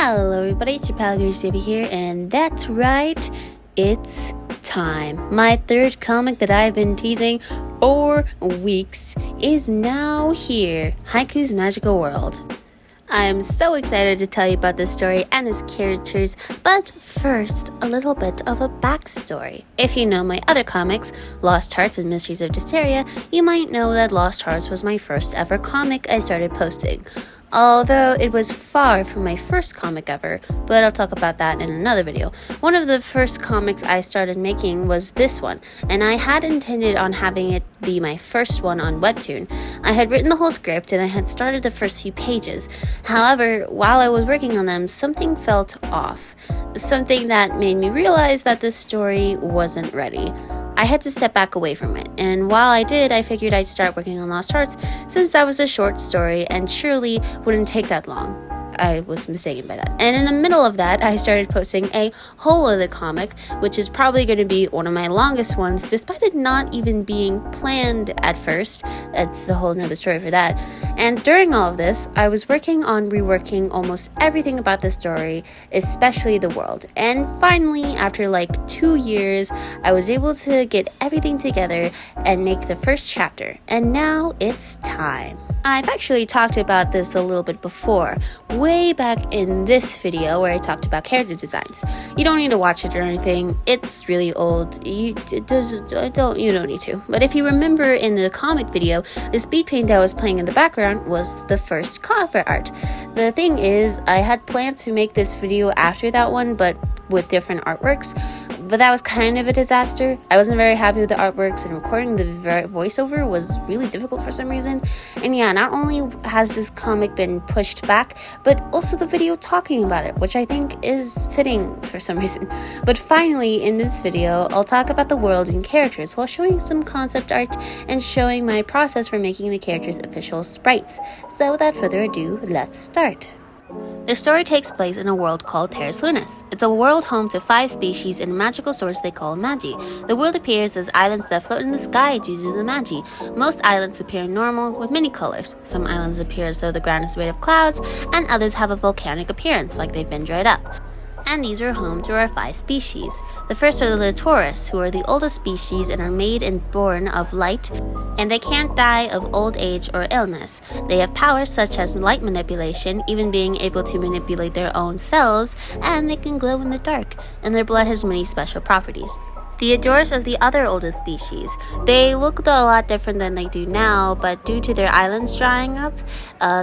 Hello everybody, it's your pal Distearia here, and that's right, it's time. My third comic that I've been teasing for weeks is now here, Haiku's Magical World. I am so excited to tell you about this story and its characters, but first, a little bit of a backstory. If you know my other comics, Lost Hearts and Mysteries of Distearia, you might know that Lost Hearts was my first ever comic I started posting. Although it was far from my first comic ever, but I'll talk about that in another video. One of the first comics I started making was this one, and I had intended on having it be my first one on Webtoon. I had written the whole script and I had started the first few pages. However, while I was working on them, something felt off. Something that made me realize that this story wasn't ready. I had to step back away from it, and while I did, I figured I'd start working on Lost Hearts since that was a short story and surely wouldn't take that long. I was mistaken by that. And in the middle of that, I started posting a whole other comic, which is probably going to be one of my longest ones, despite it not even being planned at first. That's a whole nother story for that. And during all of this, I was working on reworking almost everything about the story, especially the world. And finally, after like 2 years, I was able to get everything together and make the first chapter. And now it's time. I've actually talked about this a little bit before, way back in this video where I talked about character designs. You don't need to watch it or anything, it's really old, you don't need to. But if you remember in the comic video, the speed paint that was playing in the background was the first cover art. The thing is, I had planned to make this video after that one, but with different artworks, but that was kind of a disaster. I wasn't very happy with the artworks, and recording the voiceover was really difficult for some reason. And yeah, not only has this comic been pushed back, but also the video talking about it, which I think is fitting for some reason. But finally, in this video, I'll talk about the world and characters while showing some concept art and showing my process for making the characters official sprites. So without further ado, let's start. The story takes place in a world called Terras Lunas. It's a world home to 5 species and a magical source they call Magi. The world appears as islands that float in the sky due to the Magi. Most islands appear normal with many colors. Some islands appear as though the ground is made of clouds, and others have a volcanic appearance, like they've been dried up. And these are home to our 5 species. The first are the Litoris, who are the oldest species and are made and born of light, and they can't die of old age or illness. They have powers such as light manipulation, even being able to manipulate their own cells, and they can glow in the dark, and their blood has many special properties. The Adoris are the other oldest species. They look a lot different than they do now, but due to their islands drying up,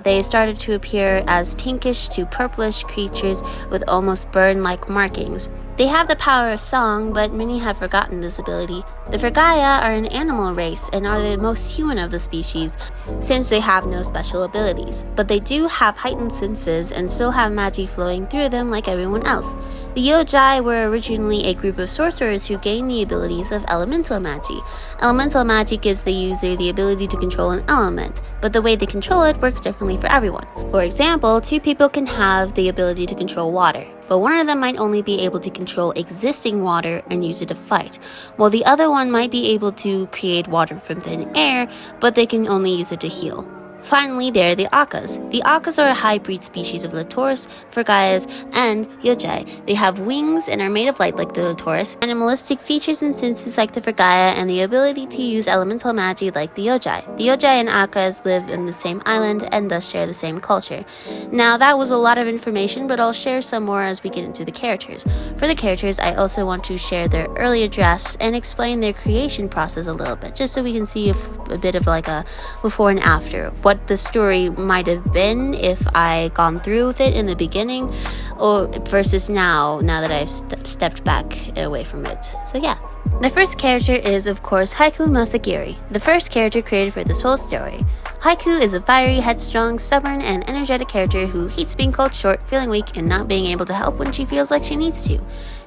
they started to appear as pinkish to purplish creatures with almost burn-like markings. They have the power of song, but many have forgotten this ability. The Frigaya are an animal race and are the most human of the species, since they have no special abilities. But they do have heightened senses and still have Magi flowing through them like everyone else. The Yoji were originally a group of sorcerers who gained the abilities of Elemental Magi. Elemental Magi gives the user the ability to control an element, but the way they control it works differently for everyone. For example, 2 people can have the ability to control water, but one of them might only be able to control existing water and use it to fight, while the other one might be able to create water from thin air, but they can only use it to heal. Finally, there are the Akkas. The Akkas are a hybrid species of Litoris, Frigayas, and Yoji. They have wings and are made of light like the Litoris, animalistic features and senses like the Frigaya, and the ability to use elemental Magi like the Yoji. The Yoji and Akkas live in the same island and thus share the same culture. Now, that was a lot of information, but I'll share some more as we get into the characters. For the characters, I also want to share their earlier drafts and explain their creation process a little bit, just so we can see a bit of like a before and after. What the story might have been if I gone through with it in the beginning, or versus now that I've stepped back away from it. So yeah. The first character is, of course, Haiku Masagiri, the first character created for this whole story. Haiku is a fiery, headstrong, stubborn, and energetic character who hates being called short, feeling weak, and not being able to help when she feels like she needs to.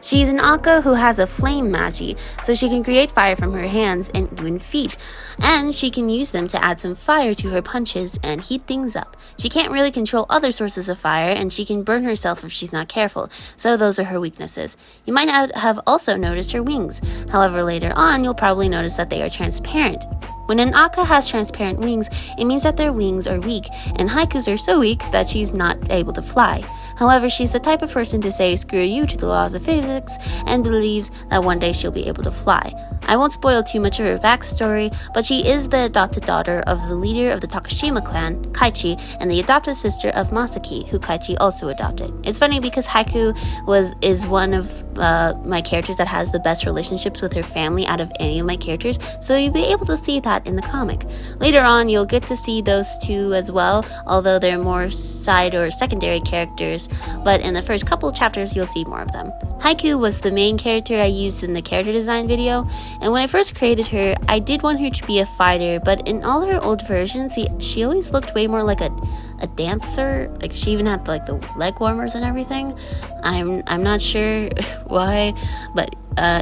She's an Akka who has a flame Magi, so she can create fire from her hands and even feet, and she can use them to add some fire to her punches and heat things up. She can't really control other sources of fire, and she can burn herself if she's not careful, so those are her weaknesses. You might not have also noticed her wings. However, later on, you'll probably notice that they are transparent. When an Akka has transparent wings, it means that their wings are weak, and Haiku's are so weak that she's not able to fly. However, she's the type of person to say screw you to the laws of physics and believes that one day she'll be able to fly. I won't spoil too much of her backstory, but she is the adopted daughter of the leader of the Takashima clan, Kaichi, and the adopted sister of Masaki, who Kaichi also adopted. It's funny because Haiku is one of my characters that has the best relationships with her family out of any of my characters, so you'll be able to see that in the comic. Later on, you'll get to see those two as well, although they're more side or secondary characters, but in the first couple of chapters, you'll see more of them. Haiku was the main character I used in the character design video, and when I first created her, I did want her to be a fighter, but in all her old versions, she always looked way more like a dancer. Like, she even had like the leg warmers and everything. I'm not sure why, but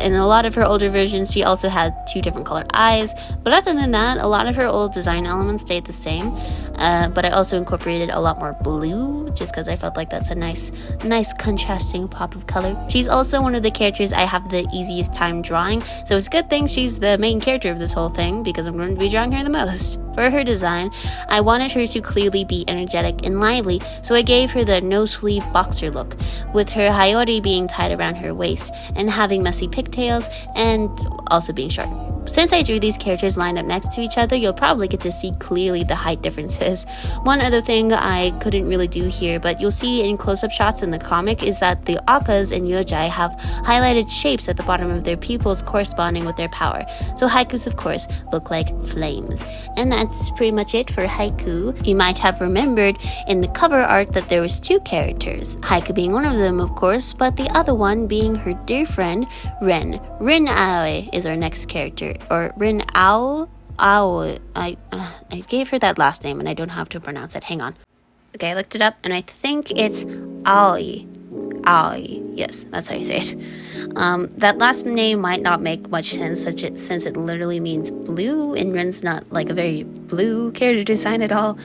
in a lot of her older versions, she also had 2 different colored eyes. But other than that, a lot of her old design elements stayed the same. But I also incorporated a lot more blue, just because I felt like that's a nice contrasting pop of color. She's also one of the characters I have the easiest time drawing, so it's a good thing she's the main character of this whole thing, because I'm going to be drawing her the most. For her design, I wanted her to clearly be energetic and lively, so I gave her the no-sleeve boxer look, with her hayori being tied around her waist and having messy pigtails and also being short. Since I drew these characters lined up next to each other, you'll probably get to see clearly the height differences. One other thing I couldn't really do here, but you'll see in close-up shots in the comic, is that the Akkas and Yojai have highlighted shapes at the bottom of their pupils corresponding with their power. So Haikus, of course, look like flames. And that's pretty much it for Haiku. You might have remembered in the cover art that there was 2 characters, Haiku being one of them, of course, but the other one being her dear friend, Rin. Rin Aoi is our next character. Or Rin Ao. I gave her that last name and I don't have to pronounce it. Hang on. Okay, I looked it up and I think it's Aoi. Aoi. Yes, that's how you say it. That last name might not make much sense since it literally means blue, and Rin's not like a very blue character design at all.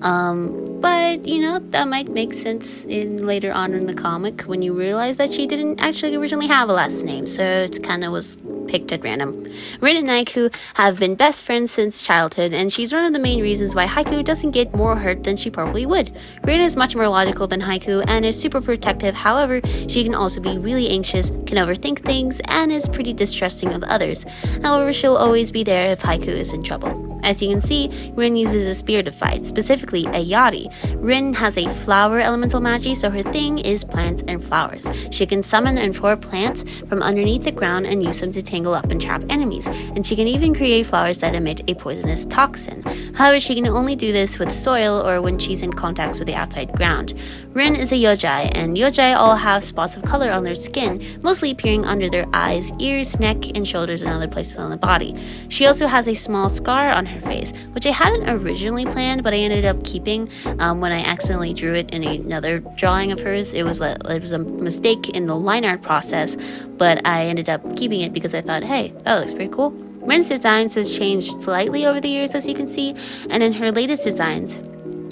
But you know, that might make sense in later on in the comic when you realize that she didn't actually originally have a last name, so it kind of was picked at random. Rin and Haiku have been best friends since childhood, and she's one of the main reasons why Haiku doesn't get more hurt than she probably would. Rin is much more logical than Haiku and is super protective. However, she can also be really anxious, can overthink things, and is pretty distrusting of others. However, she'll always be there if Haiku is in trouble. As you can see, Rin uses a spear to fight, specifically a yari. Rin has a flower elemental magi, so her thing is plants and flowers. She can summon and form plants from underneath the ground and use them to tangle up and trap enemies, and she can even create flowers that emit a poisonous toxin. However, she can only do this with soil or when she's in contact with the outside ground. Rin is a yojai, and yojai all have spots of color on their skin, mostly appearing under their eyes, ears, neck, and shoulders, and other places on the body. She also has a small scar on her face, which I hadn't originally planned, but I ended up keeping when I accidentally drew it in another drawing of hers. It was a mistake in the line art process, but I ended up keeping it because I thought, hey, that looks pretty cool. Rin's designs has changed slightly over the years, as you can see, and in her latest designs,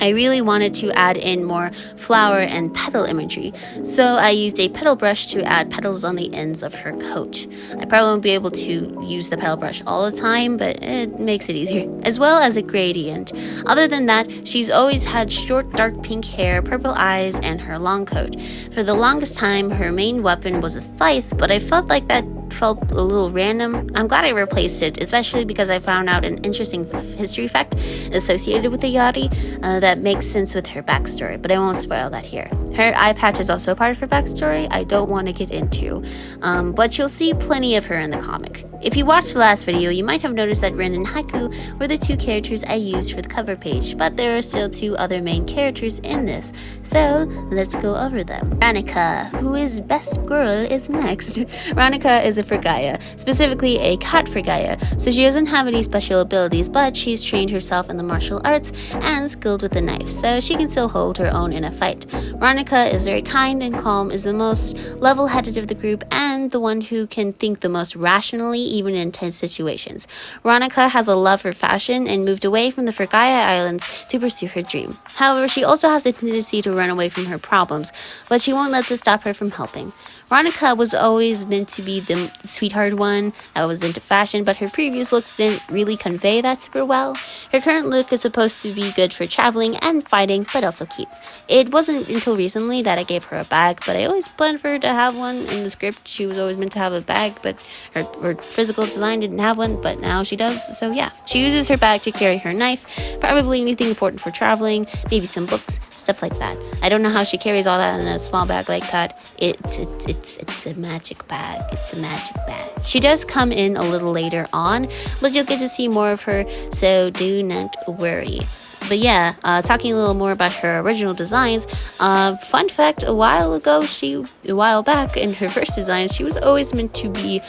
I really wanted to add in more flower and petal imagery, so I used a petal brush to add petals on the ends of her coat. I probably won't be able to use the petal brush all the time, but it makes it easier, as well as a gradient. Other than that, she's always had short dark pink hair, purple eyes, and her long coat. For the longest time, her main weapon was a scythe, but I felt like that felt a little random. I'm glad I replaced it, especially because I found out an interesting history fact associated with the yari that makes sense with her backstory, but I won't spoil that here. Her eye patch is also part of her backstory I don't want to get into, but you'll see plenty of her in the comic. If you watched the last video, you might have noticed that Rin and Haiku were the 2 characters I used for the cover page, but there are still 2 other main characters in this, so let's go over them. Ranika, who is best girl, is next. Ranika is a Frigaya, specifically a cat Frigaya, so she doesn't have any special abilities, but she's trained herself in the martial arts and skilled with the knife, so she can still hold her own in a fight. Ranika is very kind and calm, is the most level-headed of the group, and the one who can think the most rationally, even in tense situations. Ranika has a love for fashion and moved away from the Frigaya Islands to pursue her dream. However, she also has the tendency to run away from her problems, but she won't let this stop her from helping. Ranika was always meant to be the sweetheart one that was into fashion, but her previous looks didn't really convey that super well. Her current look is supposed to be good for traveling and fighting, but also cute. It wasn't until recently recently that I gave her a bag, but I always planned for her to have one. In the script, she was always meant to have a bag, but her physical design didn't have one, but now she does. So yeah, she uses her bag to carry her knife, probably anything important for traveling, maybe some books, stuff like that. I don't know how she carries all that in a small bag like that. It's a magic bag. It's a magic bag. She does come in a little later on, but you'll get to see more of her, so do not worry. But yeah, talking a little more about her original designs, fun fact, a while back in her first designs, she was always meant to be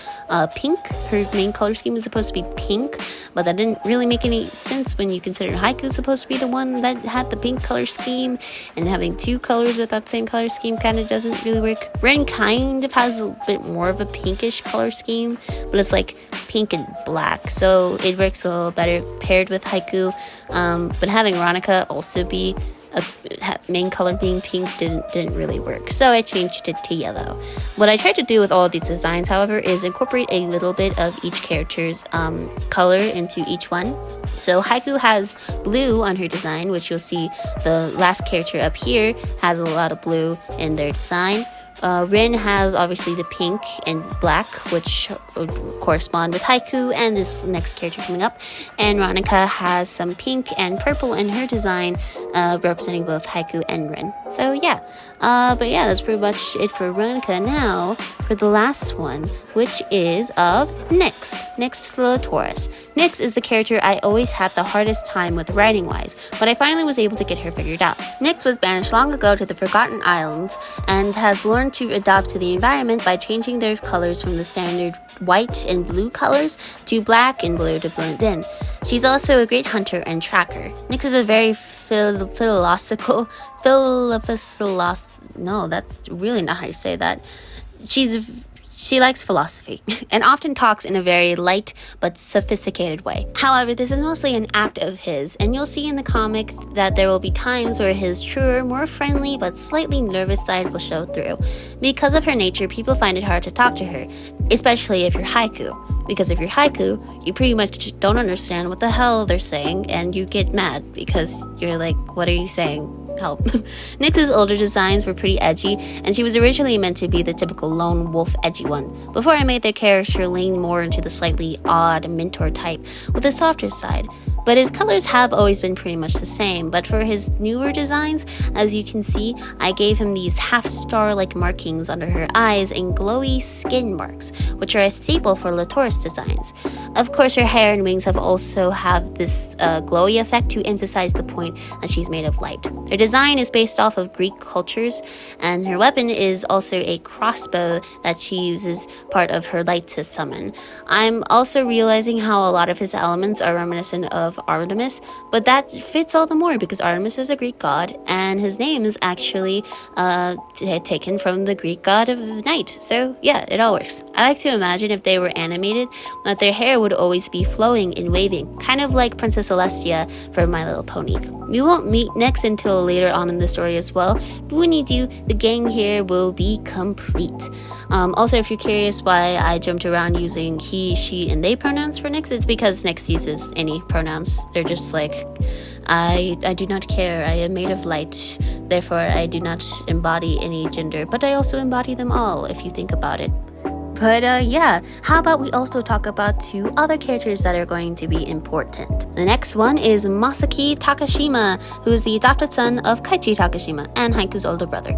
pink. Her main color scheme was supposed to be pink, but that didn't really make any sense when you consider Haiku's supposed to be the one that had the pink color scheme, and having two colors with that same color scheme kind of doesn't really work. Ren kind of has a bit more of a pinkish color scheme, but it's like pink and black, so it works a little better paired with Haiku. But having Ronica also be a main color being pink didn't really work, so I changed it to yellow. What I tried to do with all of these designs, however, is incorporate a little bit of each character's color into each one. So Haiku has blue on her design, which you'll see the last character up here has a lot of blue in their design. Rin has obviously the pink and black, which would correspond with Haiku and this next character coming up. And Ronica has some pink and purple in her design, representing both Haiku and Rin. So yeah, but yeah, that's pretty much it for Ronica. Now for the last one, which is of Nyx the Taurus. Nyx is the character I always had the hardest time with writing-wise, but I finally was able to get her figured out. Nyx was banished long ago to the Forgotten Islands and has learned to adapt to the environment by changing their colors from the standard white and blue colors to black and blue to blend in. She's also a great hunter and tracker. Nyx is a very philosophical, no, that's really not how you say that. She likes philosophy and often talks in a very light but sophisticated way. However, this is mostly an act of his, and you'll see in the comic that there will be times where his truer, more friendly but slightly nervous side will show through. Because of her nature, people find it hard to talk to her, especially if you're Haiku. Because if you're Haiku, you pretty much don't understand what the hell they're saying, and you get mad because you're like, what are you saying? Help. Nyx's older designs were pretty edgy, and she was originally meant to be the typical lone wolf edgy one, before I made their character lean more into the slightly odd mentor type with a softer side. But his colors have always been pretty much the same, but for his newer designs, as you can see, I gave him these half-star-like markings under her eyes and glowy skin marks, which are a staple for Latour's designs. Of course, her hair and wings also have this glowy effect to emphasize the point that she's made of light. Her design is based off of Greek cultures, and her weapon is also a crossbow that she uses part of her light to summon. I'm also realizing how a lot of his elements are reminiscent of Artemis, but that fits all the more because Artemis is a Greek god, and his name is actually taken from the Greek god of night. So yeah, it all works. I like to imagine if they were animated, that their hair would always be flowing and waving, kind of like Princess Celestia from My Little Pony. We won't meet Nyx until later on in the story as well, but when you do, the gang here will be complete. Also, if you're curious why I jumped around using he, she, and they pronouns for Nyx, it's because Nyx uses any pronouns. They're just like, I do not care, I am made of light, therefore I do not embody any gender, but I also embody them all, if you think about it. But yeah, how about we also talk about two other characters that are going to be important. The next one is Masaki Takashima, who is the adopted son of Kaichi Takashima and Haiku's older brother.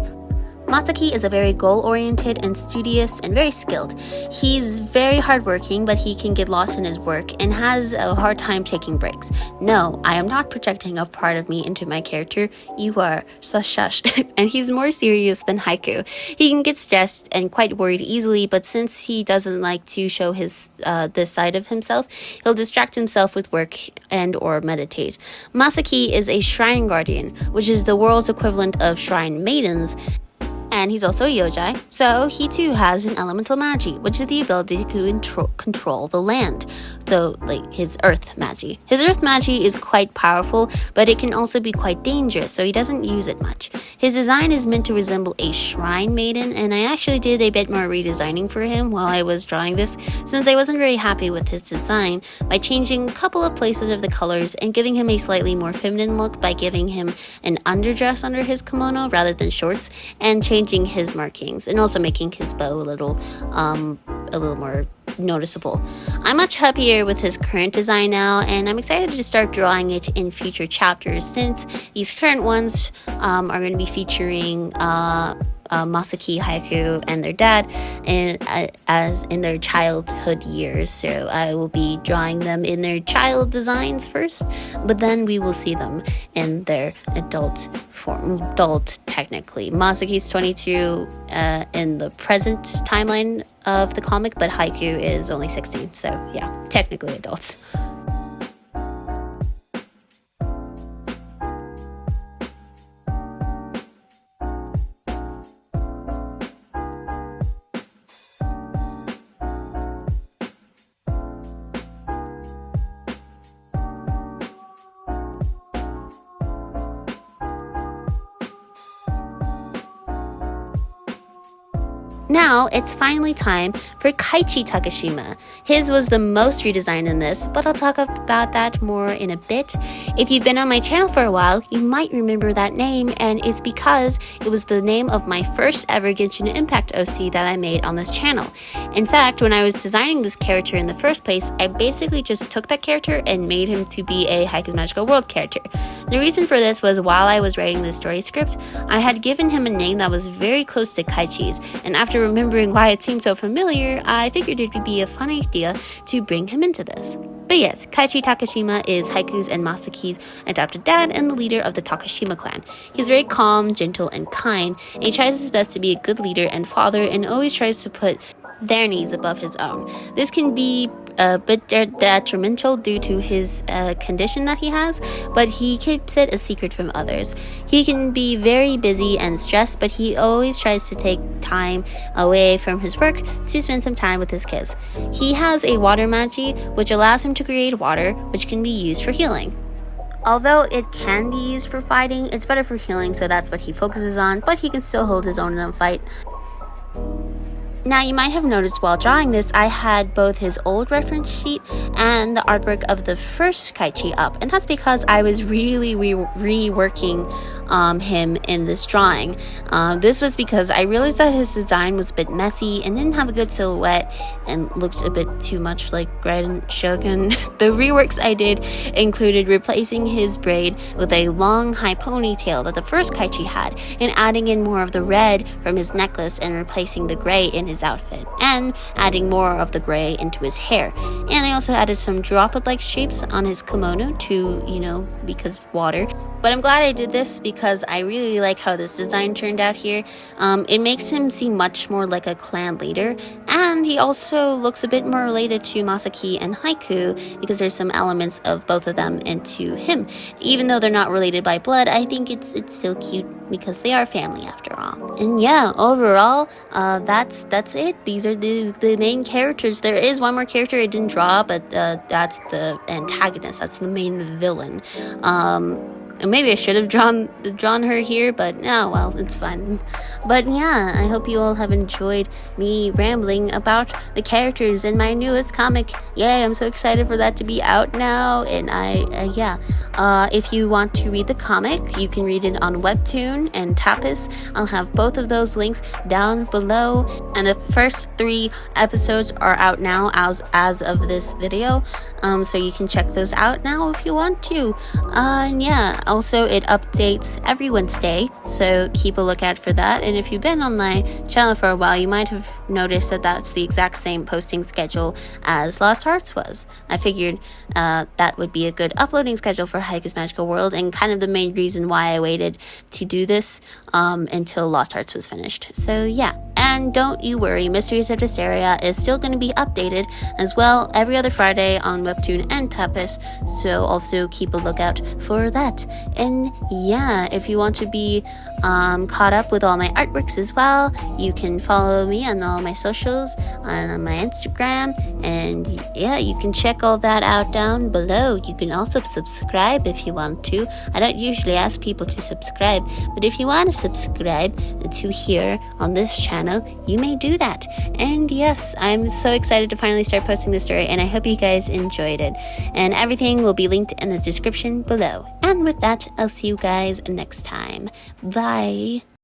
Masaki is a very goal-oriented and studious and very skilled. He's very hardworking, but he can get lost in his work and has a hard time taking breaks. No, I am not projecting a part of me into my character. You are. Shush. And he's more serious than Haiku. He can get stressed and quite worried easily, but since he doesn't like to show his this side of himself, he'll distract himself with work and or meditate. Masaki is a shrine guardian, which is the world's equivalent of shrine maidens, and he's also a Yojai, so he too has an elemental magi, which is the ability to control the land. So, like, his earth magi. His earth magi is quite powerful, but it can also be quite dangerous, so he doesn't use it much. His design is meant to resemble a shrine maiden, and I actually did a bit more redesigning for him while I was drawing this, since I wasn't very happy with his design, by changing a couple of places of the colors and giving him a slightly more feminine look by giving him an underdress under his kimono rather than shorts, and changing his markings, and also making his bow a little more noticeable. I'm much happier with his current design now, and I'm excited to start drawing it in future chapters, since these current ones are going to be featuring Masaki, Haiku, and their dad as in their childhood years. So I will be drawing them in their child designs first, but then we will see them in their adult form. Adult, technically. Masaki's 22 in the present timeline of the comic, but Haiku is only 16, so yeah, technically adults. Now, it's finally time for Kaichi Takashima. His was the most redesigned in this, but I'll talk about that more in a bit. If you've been on my channel for a while, you might remember that name, and it's because it was the name of my first ever Genshin Impact OC that I made on this channel. In fact, when I was designing this character in the first place, I basically just took that character and made him to be a Haiku's Magical World character. The reason for this was while I was writing the story script, I had given him a name that was very close to Kaichi's, and after remembering why it seemed so familiar, I figured it would be a fun idea to bring him into this. But yes, Kaichi Takashima is Haiku's and Masaki's adopted dad and the leader of the Takashima clan. He's very calm, gentle, and kind, and he tries his best to be a good leader and father, and always tries to put their needs above his own. This can be a bit detrimental due to his condition that he has, but he keeps it a secret from others. He can be very busy and stressed, but he always tries to take time away from his work to spend some time with his kids. He has a water magi, which allows him to create water, which can be used for healing. Although it can be used for fighting, it's better for healing, so that's what he focuses on, but he can still hold his own in a fight. Now, you might have noticed while drawing this, I had both his old reference sheet and the artwork of the first Kaichi up, and that's because I was really reworking him in this drawing. This was because I realized that his design was a bit messy and didn't have a good silhouette and looked a bit too much like Red Shogun. The reworks I did included replacing his braid with a long high ponytail that the first Kaichi had, and adding in more of the red from his necklace and replacing the gray in his outfit, and adding more of the gray into his hair. And I also added some droplet-like shapes on his kimono to, because water. But I'm glad I did this because I really like how this design turned out here. It makes him seem much more like a clan leader, and he also looks a bit more related to Masaki and Haiku because there's some elements of both of them into him. Even though they're not related by blood, I think it's still cute because they are family after all. And yeah, overall, that's it. These are the main characters. There is one more character I didn't draw, but that's the antagonist. That's the main villain. And maybe I should have drawn her here, but oh well, it's fun. But yeah, I hope you all have enjoyed me rambling about the characters in my newest comic. Yay, I'm so excited for that to be out now. And if you want to read the comic, you can read it on Webtoon and Tapas. I'll have both of those links down below. And the first 3 episodes are out now as of this video. So you can check those out now if you want to. And yeah, also it updates every Wednesday, so keep a lookout for that. And if you've been on my channel for a while, you might have noticed that that's the exact same posting schedule as Lost Hearts was. I figured that would be a good uploading schedule for Haiku's Magical World, and kind of the main reason why I waited to do this until Lost Hearts was finished. So yeah, and don't you worry, Mysteries of Distearia is still going to be updated as well every other Friday on Webtoon and Tapas, so also keep a lookout for that. And yeah, if you want to be caught up with all my artworks as well, you can follow me on all my socials, on my Instagram, and yeah, you can check all that out down below. You can also subscribe if you want to. I don't usually ask people to subscribe, but if you want to subscribe to here on this channel, you may do that. And yes, I'm so excited to finally start posting this story, and I hope you guys enjoyed it. And everything will be linked in the description below. And with that, I'll see you guys next time. Bye.